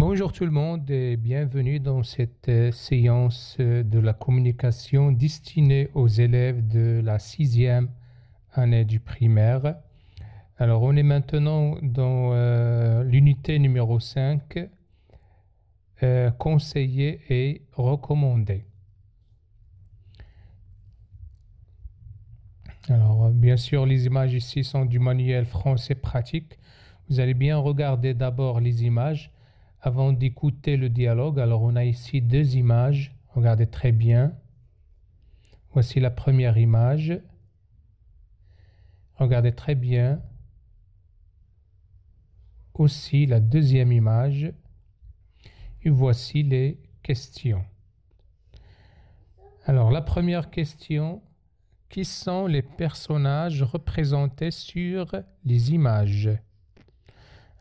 Bonjour tout le monde et bienvenue dans cette séance de la communication destinée aux élèves de la 6e année du primaire. Alors on est maintenant dans l'unité numéro 5, conseiller et recommander. Alors bien sûr les images ici sont du manuel français pratique. Vous allez bien regarder d'abord les images avant d'écouter le dialogue. Alors on a ici deux images, regardez très bien. Voici la première image. Regardez très bien. Aussi la deuxième image. Et voici les questions. Alors la première question, qui sont les personnages représentés sur les images?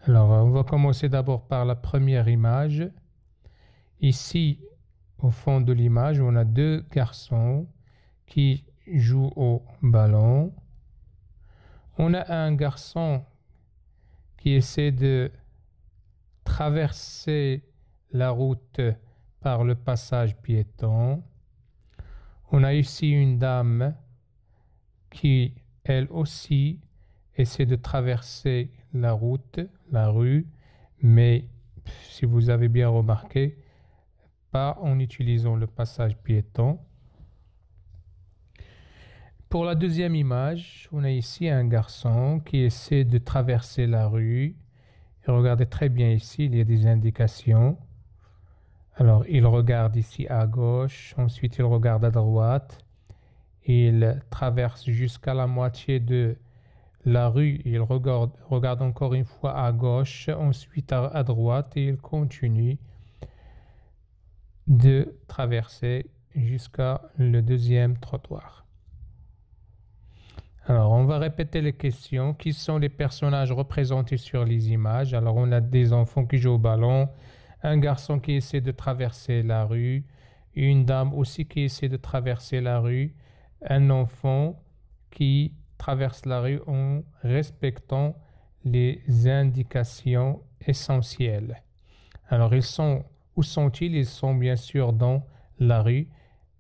Alors on va commencer d'abord par la première image. Ici, au fond de l'image, on a deux garçons qui jouent au ballon. On a un garçon qui essaie de traverser la route par le passage piéton. On a ici une dame qui, elle aussi, essaie de traverser la route, la rue, mais si vous avez bien remarqué, pas en utilisant le passage piéton. Pour la deuxième image, on a ici un garçon qui essaie de traverser la rue. Et regardez très bien ici, il y a des indications. Alors, il regarde ici à gauche, ensuite il regarde à droite. Il traverse jusqu'à la moitié de la rue. Il regarde encore une fois à gauche, ensuite à droite et il continue de traverser jusqu'à le deuxième trottoir. Alors, on va répéter les questions. Qui sont les personnages représentés sur les images? Alors, on a des enfants qui jouent au ballon, un garçon qui essaie de traverser la rue, une dame aussi qui essaie de traverser la rue, un enfant qui traverse la rue en respectant les indications essentielles. Alors, où sont-ils? Ils sont bien sûr dans la rue.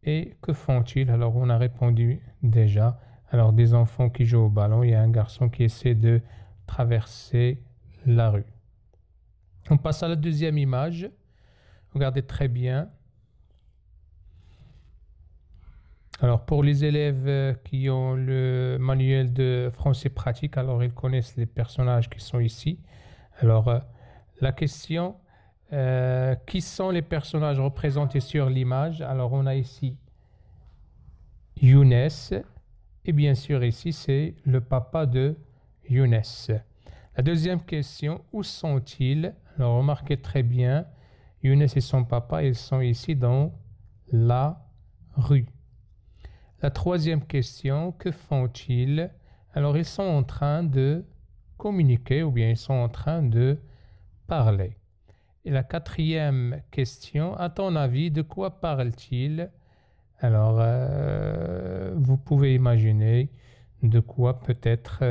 Et que font-ils? Alors, on a répondu déjà. Alors, des enfants qui jouent au ballon, il y a un garçon qui essaie de traverser la rue. On passe à la deuxième image. Regardez très bien. Alors, pour les élèves qui ont le manuel de français pratique, alors ils connaissent les personnages qui sont ici. Alors, la question, qui sont les personnages représentés sur l'image? Alors, on a ici Younes. Et bien sûr, ici, c'est le papa de Younes. La deuxième question, où sont-ils? Alors, remarquez très bien, Younes et son papa, ils sont ici dans la rue. La troisième question, que font-ils? Alors, ils sont en train de communiquer ou bien ils sont en train de parler. Et la quatrième question, à ton avis, de quoi parlent-ils? Alors, vous pouvez imaginer de quoi peut-être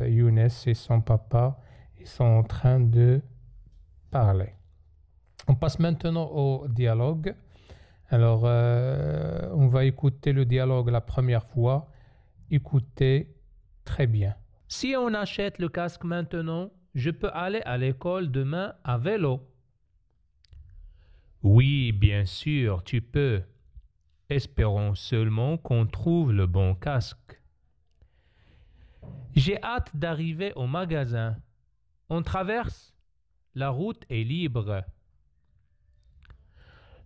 Younes et son papa ils sont en train de parler. On passe maintenant au dialogue. Alors, on va écouter le dialogue la première fois. Écoutez très bien. Si on achète le casque maintenant, je peux aller à l'école demain à vélo. Oui, bien sûr, tu peux. Espérons seulement qu'on trouve le bon casque. J'ai hâte d'arriver au magasin. On traverse? La route est libre.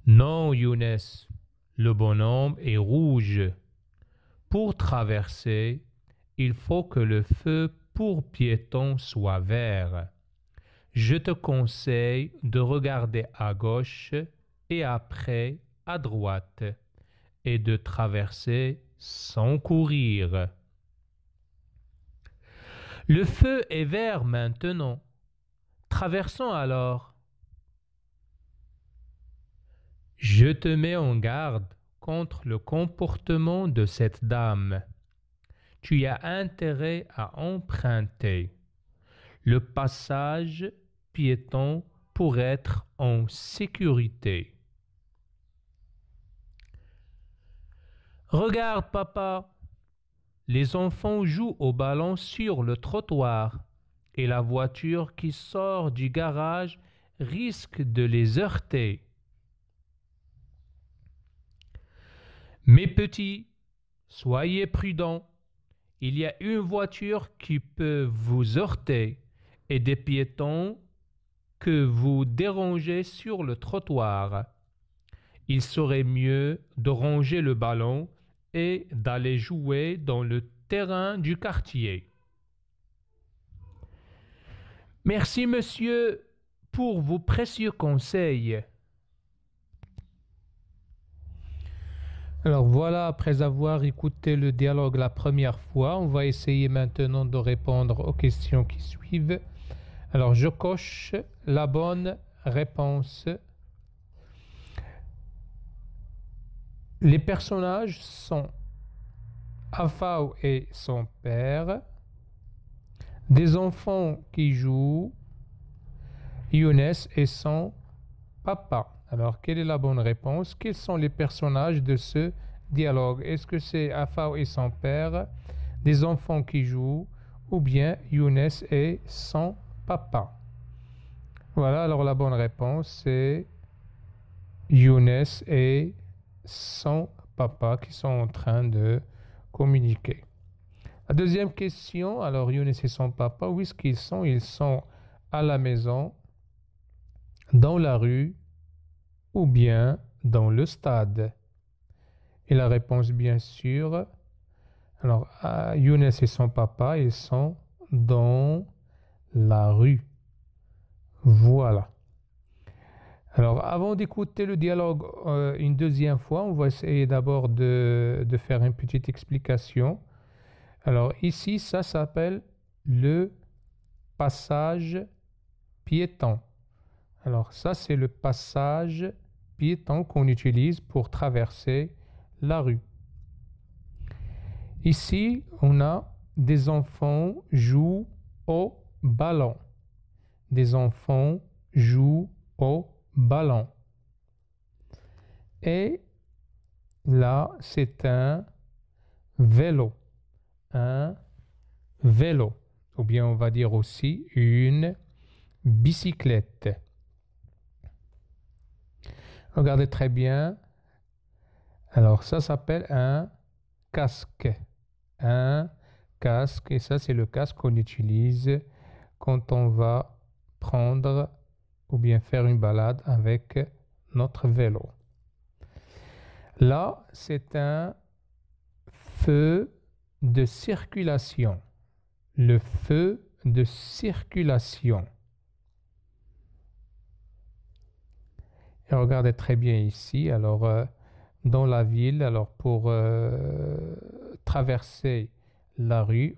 Non, Younes, le bonhomme est rouge. Pour traverser, il faut que le feu pour piétons soit vert. Je te conseille de regarder à gauche et après à droite et de traverser sans courir. Le feu est vert maintenant. Traversons alors. Je te mets en garde contre le comportement de cette dame. Tu as intérêt à emprunter le passage piéton pour être en sécurité. Regarde, papa, les enfants jouent au ballon sur le trottoir et la voiture qui sort du garage risque de les heurter. Mes petits, soyez prudents. Il y a une voiture qui peut vous heurter et des piétons que vous dérangez sur le trottoir. Il serait mieux de ranger le ballon et d'aller jouer dans le terrain du quartier. Merci, monsieur, pour vos précieux conseils. Alors voilà, après avoir écouté le dialogue la première fois, on va essayer maintenant de répondre aux questions qui suivent. Alors je coche la bonne réponse. Les personnages sont Afau et son père, des enfants qui jouent, Younes et son papa. Alors, quelle est la bonne réponse? Quels sont les personnages de ce dialogue? Est-ce que c'est Afau et son père, des enfants qui jouent, ou bien Younes et son papa? Voilà, alors la bonne réponse, c'est Younes et son papa qui sont en train de communiquer. La deuxième question, alors Younes et son papa, où est-ce qu'ils sont? Ils sont à la maison, dans la rue, ou bien dans le stade. Et la réponse, bien sûr, alors Younes et son papa, ils sont dans la rue. Voilà. Alors, avant d'écouter le dialogue une deuxième fois, on va essayer d'abord de faire une petite explication. Alors, ici, ça s'appelle le passage piéton. Alors, ça, c'est le passage piéton qu'on utilise pour traverser la rue. Ici, on a des enfants jouent au ballon. Des enfants jouent au ballon. Et là, c'est un vélo. Un vélo. Ou bien on va dire aussi une bicyclette. Regardez très bien. Alors, ça s'appelle un casque. Un casque. Et ça, c'est le casque qu'on utilise quand on va prendre ou bien faire une balade avec notre vélo. Là, c'est un feu de circulation. Le feu de circulation. Et regardez très bien ici. Alors, dans la ville, alors pour traverser la rue,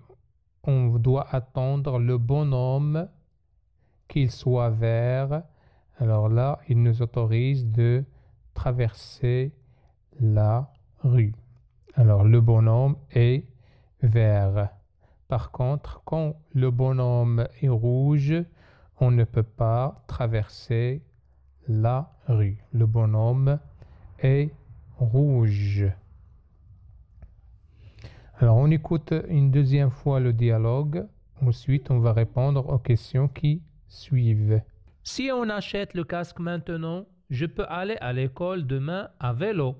on doit attendre le bonhomme, qu'il soit vert. Alors là, il nous autorise de traverser la rue. Alors, le bonhomme est vert. Par contre, quand le bonhomme est rouge, on ne peut pas traverser la rue. Le bonhomme est rouge. Alors, on écoute une deuxième fois le dialogue. Ensuite, on va répondre aux questions qui suivent. Si on achète le casque maintenant, je peux aller à l'école demain à vélo.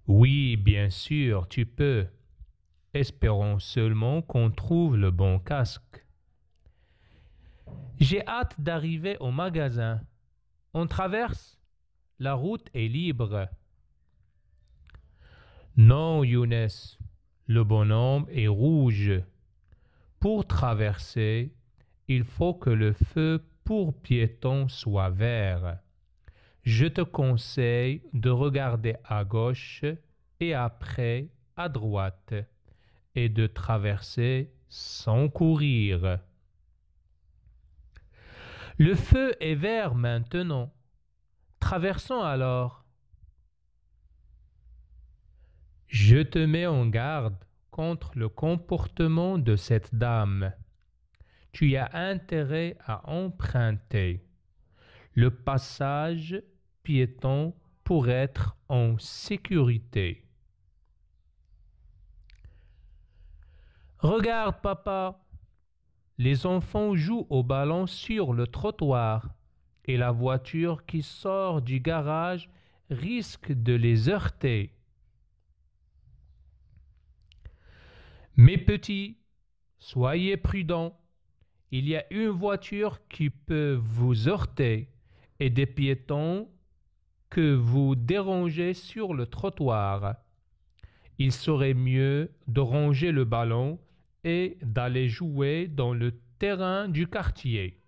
Oui, bien sûr, tu peux. Espérons seulement qu'on trouve le bon casque. J'ai hâte d'arriver au magasin. On traverse? La route est libre. Non, Younes, le bonhomme est rouge. Pour traverser, il faut que le feu pour piétons soit vert. Je te conseille de regarder à gauche et après à droite et de traverser sans courir. Le feu est vert maintenant. Traversons alors. Je te mets en garde contre le comportement de cette dame. Tu as intérêt à emprunter le passage piéton pour être en sécurité. Regarde, papa, les enfants jouent au ballon sur le trottoir et la voiture qui sort du garage risque de les heurter. Mes petits, soyez prudents. Il y a une voiture qui peut vous heurter et des piétons que vous dérangez sur le trottoir. Il serait mieux de ranger le ballon et d'aller jouer dans le terrain du quartier.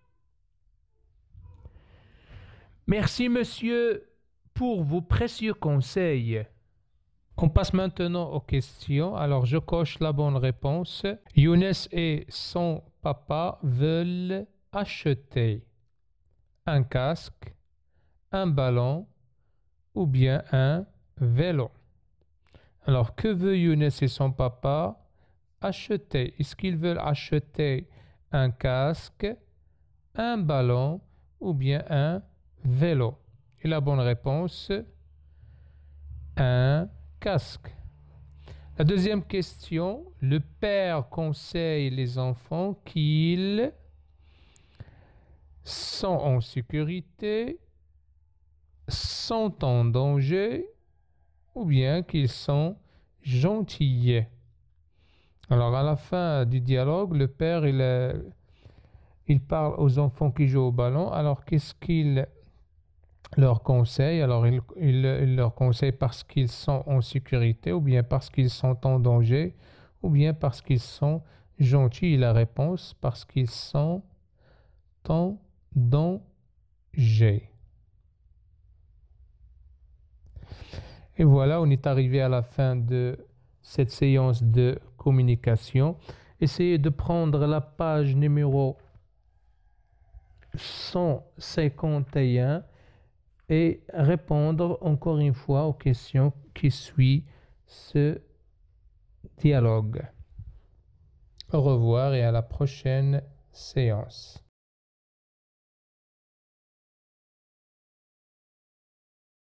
Merci, monsieur, pour vos précieux conseils. On passe maintenant aux questions. Alors, je coche la bonne réponse. Younes et son papa veulent acheter un casque, un ballon ou bien un vélo. Alors, que veut Younes et son papa acheter? Est-ce qu'ils veulent acheter un casque, un ballon ou bien un vélo? Et la bonne réponse, un casque. La deuxième question, le père conseille les enfants qu'ils sont en sécurité, sont en danger ou bien qu'ils sont gentils. Alors à la fin du dialogue, le père il parle aux enfants qui jouent au ballon. Alors qu'est-ce qu'il leur conseille? Alors il leur conseille parce qu'ils sont en sécurité ou bien parce qu'ils sont en danger ou bien parce qu'ils sont gentils. Et la réponse, parce qu'ils sont en danger. Et voilà, on est arrivé à la fin de cette séance de communication. Essayez de prendre la page numéro 151 et répondre encore une fois aux questions qui suivent ce dialogue. Au revoir et à la prochaine séance.